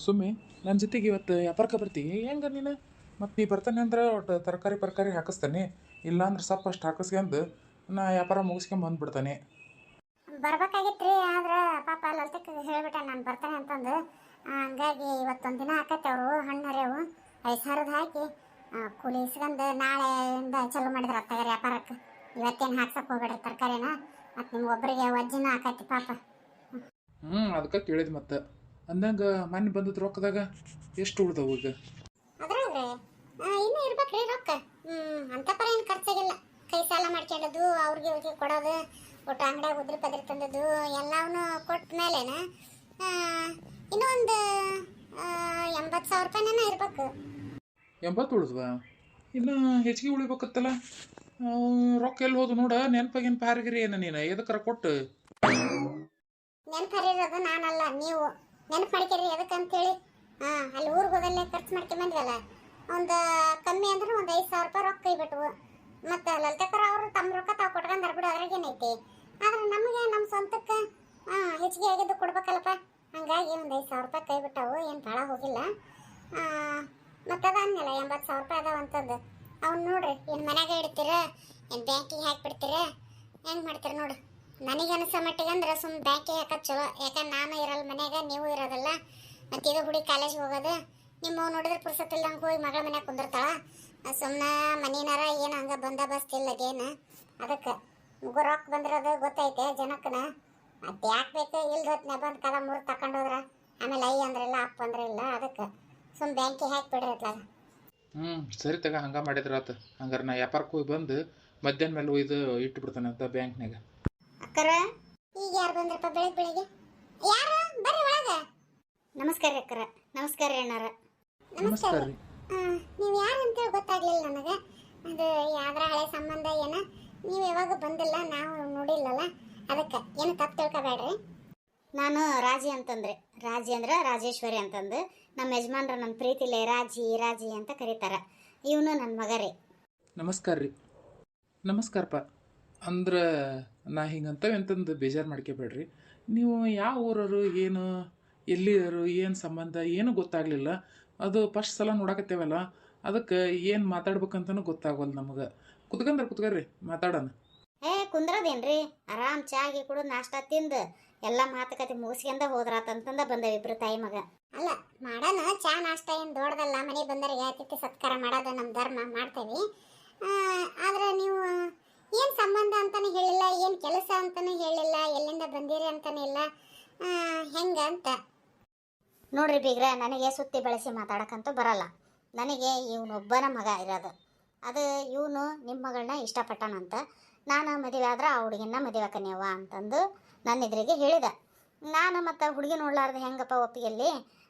ಸುಮ್ಮಿ ನನ್ನ ಜೊತೆಗೆ ಇವತ್ತು ವ್ಯಾಪಾರಕ್ಕೆ ಬರ್ತಿ ಹೆಂಗ ನೀನು ಮತ್ತು ನೀ ಬರ್ತಾನೆ ಅಂದ್ರೆ ಒಟ್ಟು ತರಕಾರಿ ಹಾಕಿಸ್ತಾನೆ ಇಲ್ಲಾಂದ್ರೆ ಸೊಪ್ಪು ಅಷ್ಟು ಹಾಕಿಸ್ಕೊಂಡು ನಾ ವ್ಯಾಪಾರ ಮುಗಿಸ್ಕೊಂಡ್ ಬಂದ್ಬಿಡ್ತಾನೆ. ಬರ್ಬೇಕಾಗಿತ್ರಿ ಆದ್ರೆ ಪಾಪ ಲಲಿತಕ್ಕೆ ಹೇಳ್ಬಿಟ್ಟೆ ನಾನು ಬರ್ತಾನೆ ಅಂತಂದು. ಹಂಗಾಗಿ ಇವತ್ತೊಂದು ದಿನ ಆಕತ್ತೆ ಅವರು ಹಣ್ಣು ಹರಿಯವು 5,000 ಹಾಕಿ ಕೂಲಿ ಇಸ್ಕೊಂಡು ನಾಳೆಯಿಂದ ಚಾಲೂ ಮಾಡಿದ್ರೆ ತಗರಿ ವ್ಯಾಪಾರಕ್ಕೆ. ಇವತ್ತೇನು ಹಾಕ್ಸಕ್ಕೆ ಹೋಗ್ಬೇಡ್ರಿ ತರಕಾರಿನ, ಮತ್ತು ನಿಮ್ಗೆ ಒಬ್ಬರಿಗೆ ವಜ್ಜಿನ ಆಕೈತಿ ಪಾಪ. ಅದಕ್ಕೆ ಕೇಳಿದ್ ಮತ್ತೆ ಅಂದಂಗೆ ಮನೆ ಬಂದದ ರೊಕ್ಕದಾಗ ಎಷ್ಟು ಉಳ್ದವು ಈಗ? ಅದ್ರಾಗ್ರೆ ಇನ್ನೂ ಇರ್ಬೇಕ್ರಿ ರೊಕ್ಕ. ಅಂತ ಪರ ಏನು ಖರ್ಚಾಗಿಲ್ಲ. ಕೈ ಸಾಲ ಮಾಡ್ಕೊಂಡದ್ದು ಅವ್ರಿಗೆ ಇವ್ರಿಗೆ ಕೊಡೋದು, ಒಟ್ಟು ಅಂಗಡಿಯಾಗ ಉದ್ರಿ ಪದ್ರಿ ತಂದದ್ದು ಎಲ್ಲವನ್ನೂ ಕೊಟ್ಟ ಮೇಲೇನ ಇನ್ನೂ ಒಂದು 80,000 ರೂಪಾಯಿನ ಇರ್ಬೇಕು. 80 ಉಳಿದ್ವ? ಇನ್ನು ಹೆಚ್ಚಿಗೆ ಉಳಿಬೇಕತ್ತಲ್ಲ. ರೊಕ್ಕ ಎಲ್ಲಿ ಹೋದು ನೋಡ, ನೆನಪಾಗಿನ ಪಾರಿಗಿರಿ ಏನ ನೀನು ಎದಕ್ಕರ ಕೊಟ್ಟು? ನೆನಪು ಹರಿರೋದು ನಾನಲ್ಲ, ನೀವು ನೆನಪು ಮಾಡ್ಕೊರಿ. ಎದಕ್ಕಂತೇಳಿ ಅಲ್ಲಿ ಊರಿಗೆ ಹೋದಲ್ಲೇ ಖರ್ಚು ಮಾಡ್ಕೊಂಬಂದ್ವಲ್ಲ, ಒಂದು ಕಮ್ಮಿ ಅಂದ್ರೆ ಒಂದು 5,000 ರೂಪಾಯಿ ರೊಕ್ಕ ಇಬಿಟ್ವು. ಮತ್ತು ಲಲಿತಕ್ಕರ ಅವರು ತಮ್ಮ ರೊಕ್ಕ ತಾವು ಕೊಟ್ಕೊಂಡು ಬಿಡು, ಅದ್ರಾಗೇನೈತಿ. ಆದ್ರೆ ನಮಗೆ ನಮ್ಮ ಸ್ವಂತಕ್ಕೆ ಹೆಚ್ಚಿಗೆ ಆಗಿದ್ದು ಕೊಡ್ಬೇಕಲ್ಲಪ್ಪ. ಹಂಗಾಗಿ ಒಂದು 5,000 ರೂಪಾಯಿ ಕೈ ಬಿಟ್ಟವು, ಏನು ಭಾಳ ಹೋಗಿಲ್ಲ. ಮತ್ತು ಅದಾದ್ಮೇಲೆ 80,000 ರೂಪಾಯಿ ಅದಾವಂತಂದು ಅವ್ನು ನೋಡ್ರಿ, ಏನು ಮನೆಯಾಗ ಇಡ್ತೀರ ಏನು ಬ್ಯಾಂಕಿಗೆ ಹಾಕಿಬಿಡ್ತೀರ, ಹೆಂಗೆ ಮಾಡ್ತೀರ ನೋಡು. ನನಗೆ ಅನಿಸೋ ಮಟ್ಟಿಗೆ ಅಂದ್ರೆ ಸುಮ್ಮನೆ ಬ್ಯಾಂಕಿಗೆ ಹಾಕೋದು ಚಲೋ. ಯಾಕಂದ್ರೆ ನಾನು ಇರಲ್ಲ ಮನ್ಯಾಗ, ನೀವು ಇರೋದಲ್ಲ. ಮತ್ತು ಇದು ಹುಡುಗಿ ಕಾಲೇಜ್ಗೆ ಹೋಗೋದು, ನಿಮ್ಮ ನೋಡಿದ್ರೆ ಪುರ್ಸತ್ತಿಲ್ದಂಗೆ ಹೋಗಿ ಮಗಳ ಮನ್ಯಾಗ ಕುಂದಿರ್ತಾಳ. ಸುಮ್ಮನೆ ಮನೇನಾರ ಏನು ಹಂಗೆ ಬಂದೋಬಸ್ತ್ ಇಲ್ಲ ಏನು. ಅದಕ್ಕೆ ರೊಕ್ಕ ಬಂದಿರೋದು ಗೊತ್ತೈತೆ ಜನಕ್ಕನ. ಅದು ಯಾಕೆ ಬೇಕು ಇಲ್ದೊತ್ನೆ ಬಂದು ಕದ ಮುರು ತಗೊಂಡು ಹೋದ್ರೆ ಆಮೇಲೆ ಐ ಅಂದ್ರಿಲ್ಲ ಅಪ್ಪ ಅಂದ್ರೆ ಇಲ್ಲ. ಅದಕ್ಕೆ ಸುಮ್ಮನೆ ಬ್ಯಾಂಕಿಗೆ ಹಾಕಿ ಬಿಡಿರತ್ಲಾಗ. ಸರಿ ತಗ, ಹಂಗೆ ಮಾಡಿದ್ರಾತು. ಹಂಗಾರೆ ನಾ ವ್ಯಾಪಾರಕ್ಕೆ ಹೋಗಿ ಬಂದು ಮಧ್ಯಾಹ್ನ ಮೇಲೆ ಒಯ್ದು ಇಟ್ಟು ಬಿಡ್ತಾನೆ ಅಂತ ಬ್ಯಾಂಕ್ನಾಗ. ಅಕ್ಕರ ಈಗ ಯಾರು ಬಂದ್ರಪ್ಪ ಬೆಳಿಗ್ಗೆ ಬೆಳಿಗ್ಗೆ? ಯಾರು ಬರ್ರಿ ಒಳಗೆ. ನಮಸ್ಕಾರ ರೀ ಅಕ್ಕರ. ನಮಸ್ಕಾರ ರೀ ಅಣ್ಣಾರ. ನಮಸ್ಕಾರ ರೀ. ನೀವು ಯಾರು ಅಂತೇಳಿ ಗೊತ್ತಾಗ್ಲಿಲ್ಲ ನನಗೆ. ಅದು ಯಾವ್ದ್ರ ಹಳೆ ಸಂಬಂಧ ಏನ, ನೀವು ಯಾವಾಗ ಬಂದಿಲ್ಲ, ನಾವು ನೋಡಿಲ್ಲಲ್ಲ. ಅದಕ್ಕೆ ಏನು ತಪ್ಪು ತಿಳ್ಕೊಬೇಡ್ರಿ. ನಾನು ರಾಜಿ ಅಂತಂದ್ರೆ, ರಾಜಿ ಅಂದ್ರೆ ರಾಜೇಶ್ವರಿ ಅಂತಂದು ನಮ್ಮ ಯಜಮಾನ್ರ ನನ್ನ ಪ್ರೀತಿಲೇ ರಾಜಿ ಅಂತ ಕರೀತಾರ. ಇವನು ನನ್ನ ಮಗ ರೀ. ನಮಸ್ಕಾರ ರೀ. ನಮಸ್ಕಾರಪ್ಪ. ಅಂದ್ರೆ ನಾ ಹಿಂಗಂತಂದು ಬೇಜಾರು ಮಾಡ್ಕೋಬೇಡ್ರಿ. ನೀವು ಯಾವ ಊರವರು, ಏನು ಎಲ್ಲಿಯವರು, ಏನು ಸಂಬಂಧ ಏನು ಗೊತ್ತಾಗಲಿಲ್ಲ. ಅದು ಫಸ್ಟ್ ಸಲ ನೋಡಕತ್ತೇವಲ್ಲ, ಅದಕ್ಕೆ ಏನು ಮಾತಾಡ್ಬೇಕಂತನೂ ಗೊತ್ತಾಗವಲ್ಲ ನಮಗೆ. ಕುತ್ಕರ್ರಿ ಮಾತಾಡೋಣ. ಕುಂದ್ರದೇನ್ರಿ, ಆರಾಮ್ ಚಾಗಿ ಕುಡು ನಾಷ್ಟ ತಿಂದು ಎಲ್ಲ ಮಾತುಕತೆ ಮುಗಿಸ್ಕೊಂಡ ಹೋದ್ರಾತಂತಂದ ಬಂದೇವಿ ಇಬ್ರು ತಾಯಿ ಮಗ. ಅಲ್ಲ ಮಾಡೋಣ, ಚಾ ನಾಷ್ಟ ಏನು ದೊಡ್ಡದಲ್ಲ. ಮನೆ ಬಂದರಿಗೆ ಅತಿಥಿ ಸತ್ಕಾರ ಮಾಡೋದು ನಮ್ಮ ಧರ್ಮ, ಮಾಡ್ತೇವೆ. ಆದ್ರೆ ನೀವು ಏನು ಸಂಬಂಧ ಅಂತಾನೆ ಹೇಳಿಲ್ಲ, ಏನು ಕೆಲಸ ಅಂತಾನೆ ಹೇಳಿಲ್ಲ, ಎಲ್ಲಿಂದ ಬಂದಿರಿ ಅಂತಾನೆ ಇಲ್ಲ. ಹೆಂಗ ಅಂತ ನೋಡ್ರಿ ಬೀಗ್ರ, ನನಗೆ ಸುತ್ತಿ ಬೆಳೆಸಿ ಮಾತಾಡಕ್ಕಂತೂ ಬರಲ್ಲ. ನನಗೆ ಇವನೊಬ್ಬನ ಮಗ ಇರೋದು. ಅದು ಇವನು ನಿಮ್ಮ ಮಗಳನ್ನ ಇಷ್ಟಪಟ್ಟನಂತ. ನಾನು ಮದುವೆ ಆದ್ರೆ ಆ ಹುಡುಗಿನ ಮದುವೆ ಕನ್ಯವ ಅಂತಂದು ನನ್ನ ಎದುರಿಗೆ ಹೇಳಿದ. ನಾನು ಮತ್ತು ಹುಡುಗಿ ನೋಡ್ಲಾರ್ದು ಹೆಂಗಪ್ಪ ಒಪ್ಪಿಗೆಲ್ಲಿ,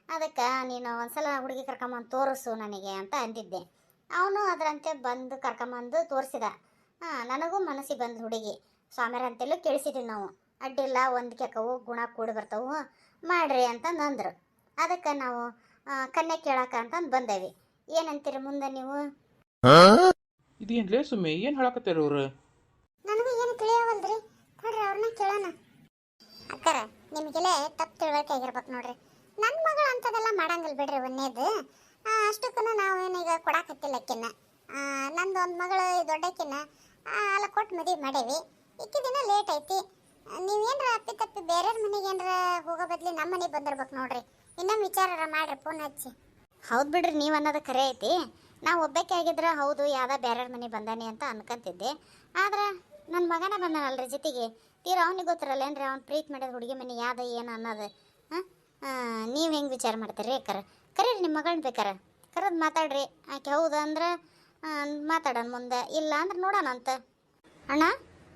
ಅದಕ್ಕೆ ನೀನು ಒಂದ್ಸಲ ಹುಡುಗಿ ಕರ್ಕೊಂಬಂದು ತೋರಿಸು ನನಗೆ ಅಂತ ಅಂದಿದ್ದೆ. ಅವನು ಅದರಂತೆ ಬಂದು ಕರ್ಕೊಂಬಂದು ತೋರಿಸಿದ. ನನಗೂ ಮನಸ್ಸಿಗೆ ಬಂದು ಹುಡುಗಿ ಸ್ವಾಮ್ಯರಂತೆಲ್ಲೂ ಕೇಳಿಸಿದ್ವಿ ನಾವು. ಅಡ್ಡಿಲ್ಲ, ಹೊಂದ್ಕೆಕವು, ಗುಣ ಕೂಡಿ ಬರ್ತವು, ಮಾಡ್ರಿ ಅಂತಂದು ಅಂದರು. ಅದಕ್ಕೆ ನಾವು ಕನ್ಯೆ ಕೇಳಕ್ಕೆ ಅಂತಂದು ಬಂದೇವಿ. ಏನಂತೀರಿ ಮುಂದೆ ನೀವು? ಇದೇನ್ಲೇ ಸುಮ್ಮನೆ ಏನು ಹೇಳಕತ್ತಾರ ಅವ್ರು? ನನಗೂ ಏನು ತಿಳಿಯವಲ್ರಿ. ನೋಡ್ರಿ ಅವ್ರನ್ನ ಕೇಳೋಣ. ಅಕ್ಕರ, ನಿಮಗೆಲ್ಲ ತಪ್ಪು ತಿಳುವಳಿಕೆ ಆಗಿರ್ಬೇಕು ನೋಡ್ರಿ. ನನ್ನ ಮಗಳು ಅಂಥದ್ದೆಲ್ಲ ಮಾಡಂಗಿಲ್ಲ ಬಿಡ್ರಿ. ಒಂದೇದು ಅಷ್ಟಕ್ಕೂ ನಾವೇನೀಗ ಕೊಡಾಕತ್ತಿಲ್ಲಕ್ಕಿನ್ನ. ನಂದು ಒಂದು ಮಗಳು ದೊಡ್ಡಕ್ಕಿನ್ನ ಅಲ್ಲ ಕೊಟ್ಟು ಮದುವೆ ಮಾಡೇವಿ. ದಿನ ಲೇಟ್ ಐತಿ. ನೀವೇನ್ರ ಅಪ್ಪಿ ಬೇರೆಯವ್ರ ಮನೆಗೆ ಏನಾರ ಹೋಗೋ ಬದ್ಲಿ ನಮ್ಮ ಮನೆಗೆ ಬಂದಿರ್ಬೇಕು ನೋಡ್ರಿ. ಇನ್ನೊಮ್ಮೆ ವಿಚಾರ ಮಾಡ್ರಿ, ಫೋನ್ ಹಚ್ಚಿ. ಹೌದು ಬಿಡ್ರಿ, ನೀವು ಅನ್ನೋದು ಖರೆ ಐತಿ. ನಾವು ಒಬ್ಬಕ್ಕೆ ಆಗಿದ್ರೆ ಹೌದು ಯಾವ್ದೋ ಬೇರೆಯವ್ರ ಮನೆ ಬಂದಾನೆ ಅಂತ ಅನ್ಕೊಂತಿದ್ದೆ. ಆದ್ರೆ ನನ್ನ ಮಗನ ಬಂದಾನಲ್ರಿ ಜೊತೆಗೆ. ತೀರ ಅವ್ನಿಗೆ ಗೊತ್ತಿರಲ್ಲ ಏನ್ರಿ ಅವ್ನು ಪ್ರೀತಿ ಮಾಡಿದ ಹುಡುಗಿ ಮನೆ ಯಾವ್ದು ಏನು ಅನ್ನೋದು. ನೀವು ಹೆಂಗೆ ವಿಚಾರ ಮಾಡ್ತೀರಿ? ಕರೀರಿ ನಿಮ್ಮ ಮಗಳನ್ನ ಬೇಕಾರೆ ಕರೆದು ಮಾತಾಡ್ರಿ. ಆಕೆ ಹೌದು ಅಂದ್ರೆ ಮಾತಾಡೋಣ ಮುಂದೆ, ಇಲ್ಲ ಅಂದ್ರೆ ನೋಡೋಣ ಅಂತ. ಅಣ್ಣ,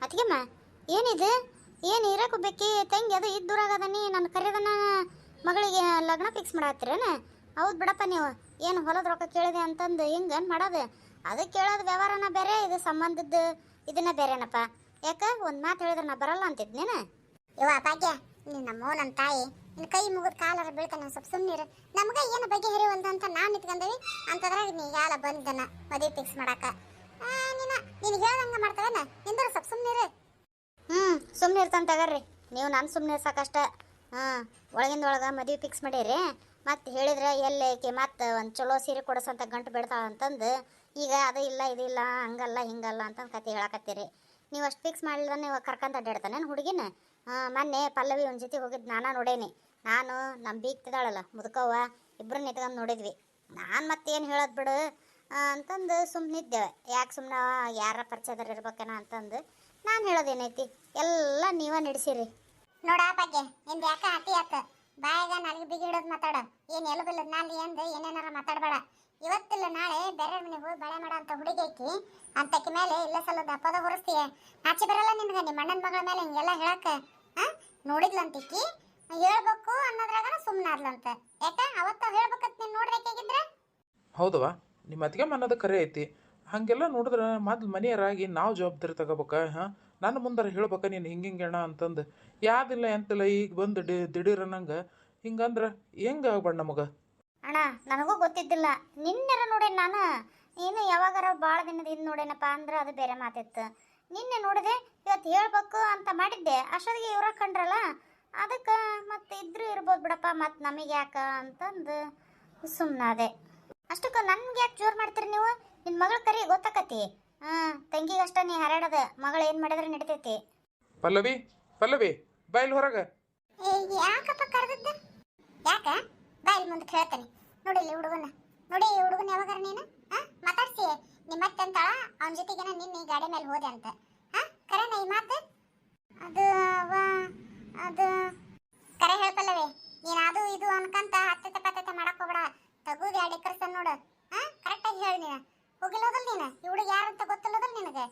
ಅತ್ತಿಗೆಮ್ಮ, ಏನಿದೆ? ಏನು ಇರೋಕೆ ಬೇಕಿ ತಂಗಿ ಅದು ಇದ್ದೂರಾಗದನಿ ನನ್ನ ಕರೆದನ ಮಗಳಿಗೆ ಲಗ್ನ ಫಿಕ್ಸ್ ಮಾಡತ್ತೀರೇನ? ಹೌದು ಬಿಡಪ್ಪ, ನೀವು ಏನು ಹೊಲದ ರೊಕ್ಕ ಕೇಳಿದೆ ಅಂತಂದು ಹಿಂಗೆ ಮಾಡೋದು. ಅದು ಕೇಳೋದು ವ್ಯವಹಾರನ ಬೇರೆ, ಇದು ಸಂಬಂಧದ್ದು ಇದನ್ನ ಬೇರೆನಪ್ಪ. ಯಾಕೆ ಒಂದು ಮಾತು ಹೇಳಿದ್ರೆ ನಾ ಬರಲ್ಲ ಅಂತಿದ್ನೇನು? ಇವ ಭಾಗ್ಯ, ನೀನು ನಮ್ಮ ನನ್ನ ತಾಯಿ, ನಿನ್ನ ಕೈ ಮುಗಿದ ಕಾಲರ ಬೀಳ್ತಾನೆ. ಸ್ವಲ್ಪ ಸುಮ್ಮನಿರು. ನಮ್ಗೆ ಏನು ಬಗ್ಗೆ ಹರಿವಲ್ದಂತ ನಾನು ನಿಂತ್ಕೊಂಡೇವಿ ಅಂತದ್ರಾಗ ನೀ ಯಾಲ ಬಂದನ ಮದುವೆ ಫಿಕ್ಸ್ ಮಾಡಾಕ. ನೀನು ಹೇಳ್ದಂಗೆ ಮಾಡ್ತಾವೇನ? ನಿಂದ್ರೆ ಸ್ವಲ್ಪ ಸುಮ್ಮನಿರು. ಸುಮ್ಮನೆ ಇರ್ತಾನೆ ತಗರ್ರಿ ನೀವು. ನಾನು ಸುಮ್ಮನೆ ಇರ್ಸಕ್ಕಷ್ಟ ಹಾಂ ಒಳಗಿಂದೊಳಗೆ ಮದುವೆ ಫಿಕ್ಸ್ ಮಾಡೀರಿ. ಮತ್ತು ಹೇಳಿದ್ರೆ ಎಲ್ಲೇಕೆ ಮತ್ತೆ ಒಂದು ಚಲೋ ಸೀರೆ ಕೊಡಿಸಂತ ಗಂಟು ಬಿಡ್ತಾಳ ಅಂತಂದು ಈಗ ಅದು ಇಲ್ಲ ಇದು ಇಲ್ಲ ಹಂಗಲ್ಲ ಹಿಂಗಲ್ಲ ಅಂತಂದು ಕತೆ ಹೇಳಕತ್ತೀರಿ. ನೀವು ಅಷ್ಟು ಫಿಕ್ಸ್ ಮಾಡಲಿಲ್ಲ ನೀವು ಕರ್ಕೊಂತ ಅಡ್ಡಾಡ್ತಾನೆ ನಾನು ಹುಡುಗಿನ. ಮೊನ್ನೆ ಪಲ್ಲವಿ ಒಂದು ಜೊತೆ ಹೋಗಿದ್ದು ನಾನು ನೋಡೇನಿ. ನಾನು ನಮ್ಮ ಬೀಗ್ತಿದ್ದಾಳಲ್ಲ ಮುದುಕವ್ವ ಇಬ್ಬರು ನಿಂತ್ಕೊಂಡು ನೋಡಿದ್ವಿ. ನಾನು ಮತ್ತೇನು ಹೇಳೋದು ಬಿಡು ಅಂತಂದು ಸುಮ್ಮನೆ ಇದ್ದೇವೆ. ಯಾಕೆ ಸುಮ್ಮನೆ ಯಾರ ಪರಿಚಯದಾರ ಇರ್ಬೇಕೇನ ಅಂತಂದು ನಾನು ಹೇಳೋದೇನೈತಿ ಎಲ್ಲ ನೀವೇ ನಡೆಸಿರಿ. ನೋಡ ಬಗ್ಗೆ ನಿಂದು ಯಾಕೆ ಅತಿ ಆತ ಬಾಯಾಗ ನನಗೆ ಬಿಗಿ ಹಿಡೋದು ಮಾತಾಡ. ಏನು ಎಲ್ಲ ಬಿಲ್ಲದ ನಾಳೆ ಎಂದು ಏನೇನಾರ ಮಾತಾಡಬೇಡ. ಇವತ್ತಿಲ್ಲ ನಾಳೆ ಬೇರೆ ಮನೆಗೆ ಹೋಗಿ ಬಳೆ ಮಾಡೋ ಅಂತ ಹುಡುಗಿ ಐತಿ ಅಂತಕ್ಕೆ ಮೇಲೆ ಇಲ್ಲ ಸಲದ ಅಪ್ಪದ ಹೊರಿಸ್ತೀಯ. ಆಚೆ ಬರಲ್ಲ ನಿನಗೆ ನಿಮ್ಮ ಅಣ್ಣನ ಮಗಳ ಮೇಲೆ ಹಿಂಗೆಲ್ಲ ಹೇಳಕ್ಕೆ. ನೋಡಿದ್ಲಂತಿಕ್ಕಿ ಹೇಳ್ಬೇಕು ಅನ್ನೋದ್ರಾಗ ಸುಮ್ಮನಾದ್ಲಂತ. ಯಾಕೆ ಅವತ್ತು ಹೇಳ್ಬೇಕಂತ ನೀನು ನೋಡ್ಬೇಕಾಗಿದ್ರೆ. ಹೌದವಾ ನಿಮ್ಮ ಅತ್ತಿಗೆ ಅನ್ನೋದು ಕರೆ ಐತಿ. ಹಾಗೆಲ್ಲ ನೋಡಿದ್ರೆ ಮೊದ್ಲು ಮನೆಯರಾಗಿ ನಾವು ಜವಾಬ್ದಾರಿ ತಗೋಬೇಕ. ಹಾಂ ನನ್ನ ಮುಂದಾರ ಹೇಳ್ಬೇಕ ನೀನು ಹಿಂಗೆ ಅಣ್ಣ ಅಂತಂದು. ಯಾವ್ದಿಲ್ಲ ಎಂತಿಲ್ಲ ಈಗ ಬಂದು ದಿಢೀರ್ ಅನ್ನಂಗೆ ಹಿಂಗಂದ್ರೆ ಹೆಂಗೆ ಆಗ್ಬೇಡ ನಮಗೆ. ಅಣ್ಣ ನನಗೂ ಗೊತ್ತಿದ್ದಿಲ್ಲ, ನಿನ್ನೆರ ನೋಡೇನು ನಾನು. ನೀನು ಯಾವಾಗಾರ ಭಾಳ ದಿನದ ಹಿಂದೆ ನೋಡೇನಪ್ಪ ಅಂದ್ರೆ ಅದು ಬೇರೆ ಮಾತಿತ್ತು. ನಿನ್ನೆ ನೋಡಿದೆ ಇವತ್ತು ಹೇಳ್ಬೇಕು ಅಂತ ಮಾಡಿದ್ದೆ. ಅಷ್ಟೊತ್ತಿಗೆ ಇವ್ರ ಕಂಡ್ರಲ್ಲ ಅದಕ್ಕೆ ಮತ್ತೆ ಇದ್ರೂ ಇರ್ಬೋದು ಬಿಡಪ್ಪ ಮತ್ತು ನಮಗೆ ಯಾಕ ಅಂತಂದು ಸುಮ್ಮನಾದೆ. ಅಷ್ಟಕ್ಕೆ ನನ್ಗೆ ಯಾಕೆ ಜೋರು ಮಾಡ್ತೀರಿ ನೀವು? ನಿನ್ನ ಮಗಳ ಕರಿ ಗೊತ್ತಾಕತಿ. ತಂಗಿಗಷ್ಟ ನೀ ಹರಡದ ಮಗಳು ಏನು ಮಾಡಿದ್ರೆ ನಡಿತೈತಿ. ಪಲ್ಲವಿ ಪಲ್ಲವಿ ಬಾಯಿಲ್ ಹೊರಗೆ. ಯಾಕಪ್ಪ ಕರೆದದ್ದು? ಯಾಕ ಬಾಯಿಲ್ ಮುಂದೆ ಕೇಳ್ತಾನೆ. ನೋಡಿಲ್ಲ ಹುಡುಗನ, ನೋಡಿ ಈ ಹುಡುಗನ ಯಾವಾಗಾರ ನೀನು ಮಾತಾಡ್ಸಿ ನಿಮ್ಮ ಮತ್ತೆ ಅಂತಾಳ ಅವನ ಜೊತೆಗೇನ ನಿನ್ನೆ ಗಾಡಿ ಮೇಲೆ ಹೋದೆ ಅಂತ. ಕರೆನ ಈ ಮಾತು? ಅದು ಕರೆ ಹೇಳ್ಪಲ್ಲವೇ ನೀನು ಅದು ಇದು ಅನ್ಕಂತ ಹತ್ತತೆ ಪತ್ತತೆ ಮಾಡಕ್ ಹೋಗ್ಬೇಡ. ತಗುದು 2 ಎಕರೆ ನೋಡು. ಕರೆಕ್ಟಾಗಿ ಹೇಳಿ ನೀನು. ಹೋಗಿಲ್ಲೋದಲ್ ನೀನು ಈ ಹುಡುಗ ಯಾರಂತ ಗೊತ್ತಿಲ್ಲೋದಲ್ ನಿನಗೆ.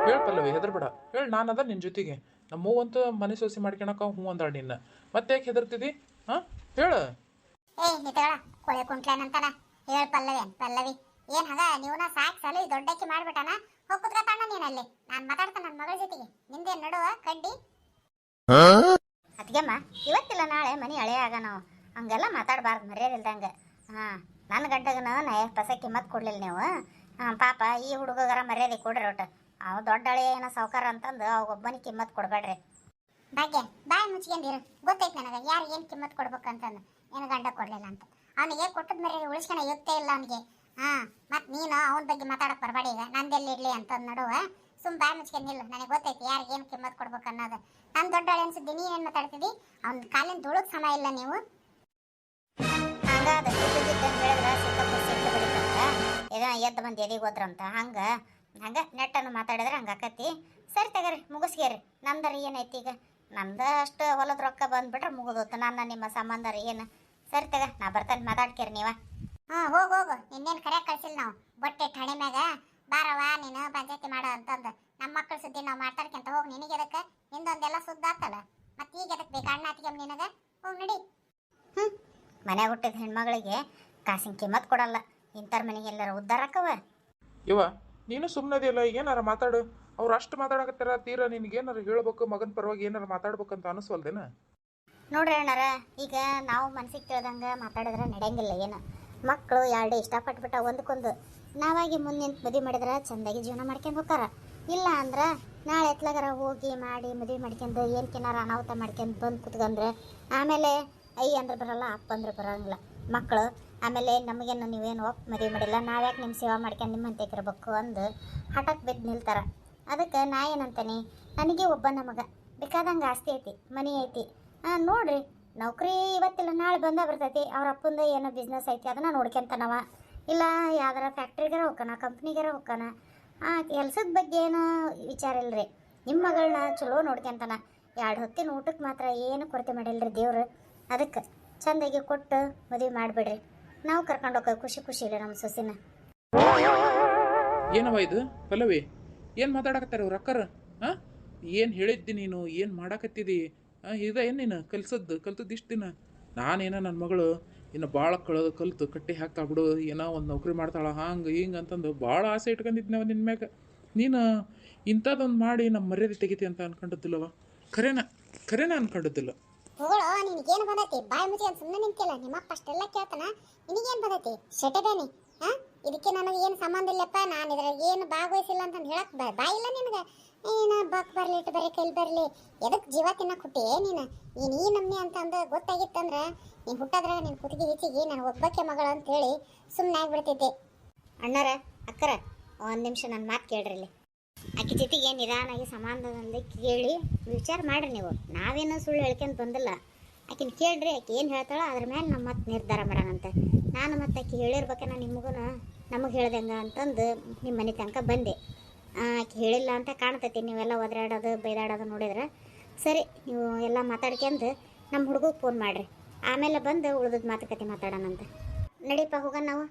ಹೇಳ ಪಲ್ಲವಿ ಹೆದರ್ಬೇಡ. ಹೇಳಿ ನಾನದ ನಿನ್ನ ಜೊತೆಗೆ. ನಮ್ಮವಂತೂ ಮನೆ ಸೋಸಿ ಮಾಡ್ಕೊಳಕ ಹ್ಞೂ ಅಂದಾಳ ನಿನ್ನ. ಮತ್ತೆ ಯಾಕೆ ಹೆದರ್ತಿದಿ? ಹಾಂ ಹೇಳು. ನಿತಳ ಕೊಳೆ ಕುಂಟ್ಲೇನಂತಾನ. ಹೇಳ ಪಲ್ಲವಿ ಏನ್ ಹಂಗ ನೀವನ ಸಾಕ್ ಸಲ ದೊಡ್ಡಕ್ಕಿ ಮಾಡ್ಬಿಟ್ಟಾನ. ಹೋಗಿ ಕುತ್ಕತಾನ ನೀನಲ್ಲಿ. ನಾನು ಮಾತಾಡ್ತಾನ ನನ್ನ ಮಗಳ ಜೊತೆಗೆ. ನಿಂದೆ ನಡುವ ಕಡ್ಡಿ. ಅದ್ಗೆಮ್ಮ ಇವತ್ತಿಲ್ಲ ನಾಳೆ ಮನೆ ಹಳೆ ಆಗ ನಾವು ಹಂಗೆಲ್ಲ ಮಾತಾಡಬಾರ್ದು ಮರ್ಯಾದಿಲ್ದಂಗೆ. ನನ್ನ ಗಂಟಗನ ನಾ ಪಸ ಕಿಮ್ಮತ್ ಕೊಡ್ಲಿಲ್ಲ ನೀವು. ಪಾಪ ಈ ಹುಡುಗರ ಮರ್ಯಾದೆ ಕೊಡ್ರಿ ಒಟ್ಟು. ಅವ ದೊಡ್ಡ ಹಳೆ ಏನೋ ಸಾವುಕಾರ ಅಂತಂದು ಅವಾಗ ಒಬ್ಬನಿಗೆ ಕಿಮ್ಮತ್ ಕೊಡ್ಬೇಡ್ರಿ. ಭಾಗ್ಯ ಬಾಯಿ ಮುಚ್ಕೊಂಡಿರು. ಗೊತ್ತೈತೆ ನನಗೆ ಯಾರು ಏನು ಕಿಮ್ಮತ್ ಕೊಡ್ಬೇಕಂತಂದು. ಏನು ಗಂಡ ಕೊಡ್ಲಿಲ್ಲ ಅಂತ ಅವನಿಗೆ ಕೊಟ್ಟದ ಮರ್ಯಾದೆ ಉಳಿಸ್ಕೊಳ ಯೋಗ್ಯತೆ ಇಲ್ಲ ಅವನಿಗೆ. ಮತ್ತು ನೀನು ಅವನ ಬಗ್ಗೆ ಮಾತಾಡಕ್ಕೆ ಬರಬೇಡ. ಈಗ ನಂದೆಲ್ಲಿ ಇರಲಿ ಅಂತಂದು ನಡುವ ಸುಮ್ಮ ಬಾಯಿ ಮುಚ್ಕೊಂಡಿಲ್ಲ. ನನಗೆ ಗೊತ್ತೈತಿ ಯಾರಿಗೆ ಏನು ಕಿಮ್ಮತ್ ಕೊಡ್ಬೇಕು ಅನ್ನೋದು. ನಾನು ದೊಡ್ಡ ಹಳೆ ಅನ್ಸಿದ್ದೆ ನೀನೇನು ಮಾತಾಡ್ತಿದ್ದಿ? ಅವ್ನ ಕಾಲಿನ ಧೂಳಕ್ಕೆ ಸಮ ಇಲ್ಲ ನೀವು. ಹಂಗಾದ ಹೇಳಿದ್ರೆ ಸಿಟ್ಟು ಬಡಿತಂತ ಎದ್ದು ಬಂದು ಎದಿಗೆ ಹೋದ್ರಂತ ಹಂಗೆ ನೆಟ್ಟನ್ನು ಮಾತಾಡಿದ್ರೆ ಹಂಗೆ ಆಕತಿ. ಸರಿ ತಗರಿ ಮುಗಿಸ್ಕೇರಿ. ನಮ್ದಾರ ಏನೈತಿ ಈಗ? ನಮ್ದು ಅಷ್ಟು ಹೊಲದ ರೊಕ್ಕ ಬಂದ್ಬಿಟ್ರೆ ಮುಗಿದೋತು ನನ್ನ ನಿಮ್ಮ ಸಂಬಂಧ ರೀ ಏನು. ಸರಿ ತಗ ನಾ ಬರ್ತಾನೆ ಮಾತಾಡ್ಕೇರಿ ನೀವ. ಹೋಗು ನಿನ್ನೇನು ಕರೆಯಾಗ ಕಳ್ಸಿಲ್ಲ ನಾವು. ಬಟ್ಟೆ ಹಣೆ ಮ್ಯಾಗ ಬಾರವ ನೀನು ಪಂಚಾಯತಿ ಮಾಡ ಅಂತಂದು ನಮ್ಮ ಮಕ್ಕಳ ಸುದ್ದಿ ನಾವು ಮಾತಾಡ್ಕೊಂತ ಹೋಗಿ. ನಿನಗೆ ಎದಕ್ಕೆ? ನಿಂದೊಂದೆಲ್ಲ ಸುದ್ದ ಆಗ್ತಲ್ಲ. ಮತ್ತೆ ಈಗ ಎದಕ್ಕೆ ಬೇಕು ಅಣ್ಣ ಅತ್ತಿಗೆ ನಿನಗೆ? ಹೋಗಿ ನಡಿ. ಮನೆ ಹುಟ್ಟಿದ ಹೆಣ್ಮಗಳಿಗೆ ಕಾಸಿನ ಕಿಮ್ಮತ್ ಕೊಡಲ್ಲ. ಇಂಥರ ಮನೆಗೆ ಎಲ್ಲರ ಉದ್ಧಾರ ಆಕವ. ಇವ ನೀನು ಸುಮ್ಮನದಿಲ್ಲ. ಏನಾರ ಮಾತಾಡು. ಅವ್ರು ಅಷ್ಟು ಮಾತಾಡಕತ್ತಾರ ತೀರಾ ನಿನಗೇನಾರು ಹೇಳ್ಬೇಕು ಮಗನ ಪರವಾಗಿ ಏನಾರು ಮಾತಾಡ್ಬೇಕಂತ ಅನಿಸ್ವಲ್ದೇನ? ನೋಡ್ರಿ ಅಣ್ಣಾರ, ಈಗ ನಾವು ಮನ್ಸಿಗೆ ತಿಳಿದಂಗೆ ಮಾತಾಡಿದ್ರೆ ನಡೆಯಂಗಿಲ್ಲ. ಏನು ಮಕ್ಕಳು 2 ಇಷ್ಟಪಟ್ಬಿಟ್ಟ ಒಂದಕ್ಕೊಂದು. ನಾವಾಗಿ ಮುಂದೆ ಮದುವೆ ಮಾಡಿದ್ರೆ ಚೆಂದಾಗಿ ಜೀವನ ಮಾಡ್ಕೊಂಡು ಹೋಗಾರ. ಇಲ್ಲ ಅಂದ್ರೆ ನಾಳೆ ಎತ್ಲಾಗಾರ ಹೋಗಿ ಮಾಡಿ ಮದುವೆ ಮಾಡ್ಕೊಂಡು ಏನಕ್ಕಿನಾರ ಅನಾಹುತ ಮಾಡ್ಕೊಂಡು ಬಂದು ಕುತ್ಕೊಂಡ್ರೆ ಆಮೇಲೆ ಅಯ್ಯ ಅಂದ್ರೆ ಬರಲ್ಲ, ಅಪ್ಪ ಅಂದ್ರೆ ಬರೋಂಗಿಲ್ಲ ಮಕ್ಕಳು. ಆಮೇಲೆ ನಮಗೇನು ನೀವೇನು ಮದುವೆ ಮಾಡಿಲ್ಲ, ನಾವ್ಯಾಕೆ ನಿಮ್ಮ ಸೇವಾ ಮಾಡ್ಕೊಂಡು ನಿಮ್ಮ ಅಂತೆಗಿರ್ಬೇಕು ಅಂದು ಹಠಕ್ಕೆ ಬಿದ್ದು ನಿಲ್ತಾರೆ. ಅದಕ್ಕೆ ನಾ ಏನಂತಾನೆ, ನನಗೆ ಒಬ್ಬ ನಮಗ ಬೇಕಾದಂಗೆ ಆಸ್ತಿ ಐತಿ, ಮನೆ ಐತಿ. ನೋಡ್ರಿ ನೌಕರಿ ಇವತ್ತಿಲ್ಲ ನಾಳೆ ಬರ್ತೈತಿ. ಅವ್ರ ಅಪ್ಪಂದು ಏನೋ ಬಿಸ್ನೆಸ್ ಐತಿ ಅದನ್ನು ನೋಡ್ಕೊಂತಾನವ. ಇಲ್ಲ ಯಾವ್ದಾರ ಫ್ಯಾಕ್ಟ್ರಿಗಾರ ಹೋಗ್ತಾನ, ಕಂಪ್ನಿಗಾರ ಹೋಗ್ತಾನ. ಕೆಲ್ಸದ ಬಗ್ಗೆ ಏನೋ ವಿಚಾರ ಇಲ್ಲರಿ. ನಿಮ್ಮ ಮಗಳನ್ನ ಚಲೋ ನೋಡ್ಕೊಂತಾನ. 2 ಹೊತ್ತಿನ ಊಟಕ್ಕೆ ಮಾತ್ರ ಏನು ಕೊರತೆ ಮಾಡಿಲ್ರಿ ದೇವ್ರು. ಅದಕ್ಕೆ ಚಂದಾಗಿ ಕೊಟ್ಟು ಮದುವೆ ಮಾಡಿಬಿಡ್ರಿ. ನಾವು ಕರ್ಕೊಂಡು ಹೋಗ ಖುಷಿ ಇಲ್ಲ ನಮ್ಮ ಸೊಸಿನ. ಏನವ ಇದು ಪಲ್ಲವಿ? ಏನು ಮಾತಾಡಕತ್ತಾರ ಅವ್ರ ಅಕ್ಕರ? ಏನು ಹೇಳಿದ್ದಿ ನೀನು? ಏನು ಮಾಡಾಕತ್ತಿದಿ? ಇದ ಏನು ನೀನು ಕಲ್ತದ್ದು ಇಷ್ಟು ದಿನ? ನಾನೇನೋ ನನ್ನ ಮಗಳು ಇನ್ನು ಭಾಳ ಕಲ್ತು ಕಟ್ಟಿ ಹಾಕ್ತಾ ಬಿಡು, ಏನೋ ಒಂದು ನೌಕರಿ ಮಾಡ್ತಾಳ ಹಂಗೆ ಹಿಂಗೆ ಅಂತಂದು ಭಾಳ ಆಸೆ ಇಟ್ಕೊಂಡಿದ್ನವ ನಿನ್ನ ಮ್ಯಾಗ. ನೀನು ಇಂಥದ್ದೊಂದು ಮಾಡಿ ನಮ್ಮ ಮರ್ಯಾದೆ ತೆಗಿತಿ ಅಂತ ಅನ್ಕೊಂಡಿದ್ದಿಲ್ಲವ. ಖರೇನ ಅನ್ಕೊಂಡಿದ್ದಿಲ್ಲ. ಹೋಗಳು ನಿನಗೇನು ಬಂದೈತಿ? ಬಾಯಿ ಮುಚ್ಚಿ ಅಂತ ಸುಮ್ಮನೆ ನಿಂತಿಲ್ಲ. ನಿಮ್ಮಪ್ಪ ಅಷ್ಟೆಲ್ಲ ಕೇಳ್ತಾನ, ನಿನಗೇನು ಬಂದೈತಿ? ಶೆಟಬೇನಿ. ಇದಕ್ಕೆ ನನಗೆ ಏನು ಸಂಬಂಧ ಇಲ್ಲಪ್ಪ, ನಾನು ಇದ್ರಾಗ ಏನು ಭಾಗವಹಿಸಿಲ್ಲ ಅಂತ ಹೇಳಕ್ ಬಾಯಿಲ್ಲ ನಿನಗೆ. ಏನ ಬಾಕ್ ಬರ್ಲಿ ಇಟ್ಟು ಬರೀ ಕೈಲಿ ಬರ್ಲಿ ಎದಕ್ ಜೀವ ತಿನ್ನಕ್ ಹುಟ್ಟಿ ನೀನು ಈ ನಮ್ನಿ ಅಂತ ಅಂದ ಗೊತ್ತಾಗಿತ್ತಂದ್ರ ನೀನ್ ಹುಟ್ಟದ್ರಾಗ ನಿನ್ ಕುತ್ತಿಗೆ ಹೆಚ್ಚಿಗೆ ನಾನು ಒಬ್ಬಕ್ಕೆ ಮಗಳು ಅಂತ ಹೇಳಿ ಸುಮ್ಮನೆ ಆಗ್ಬಿಡ್ತಿದ್ದೆ. ಅಣ್ಣಾರ ಅಕ್ಕರ ಒಂದು ನಿಮಿಷ ನನ್ನ ಮಾತು ಕೇಳ್ರಿ ಇಲ್ಲಿ. ಆಕೆ ಜೊತೆಗೆ ನಿಧಾನಾಗಿ ಸಮಾಧಾನದಲ್ಲಿ ಕೇಳಿ ವಿಚಾರ ಮಾಡ್ರಿ ನೀವು. ನಾವೇನು ಸುಳ್ಳು ಹೇಳ್ಕೊಂತ ಬಂದಿಲ್ಲ. ಆಕಿನ ಕೇಳ್ರಿ, ಆಕೆ ಏನು ಹೇಳ್ತಾಳೋ ಅದ್ರ ಮೇಲೆ ನಮ್ಮ ಮತ್ತೆ ನಿರ್ಧಾರ ಮಾಡೋಣಂತೆ. ನಾನು ಮತ್ತೆ ಆಕೆ ಹೇಳಿರ್ಬೇಕೇನ ನಿಮಗೂ ನಮಗೆ ಹೇಳ್ದಂಗೆ ಅಂತಂದು ನಿಮ್ಮ ಮನೆ ತನಕ ಬಂದೆ. ಆಕೆ ಹೇಳಿಲ್ಲ ಅಂತ ಕಾಣ್ತೈತಿ. ನೀವೆಲ್ಲ ಒದರಾಡೋದು ಬೈದಾಡೋದು ನೋಡಿದ್ರೆ ಸರಿ, ನೀವು ಎಲ್ಲ ಮಾತಾಡ್ಕೊಂಡು ನಮ್ಮ ಹುಡುಗಗೆ ಫೋನ್ ಮಾಡಿರಿ. ಆಮೇಲೆ ಬಂದು ಉಳಿದದ್ದು ಮಾತುಕತೆ ಮಾತಾಡೋಣಂತೆ. ನಡೀಪ ಹೋಗೋಣ ನಾವು.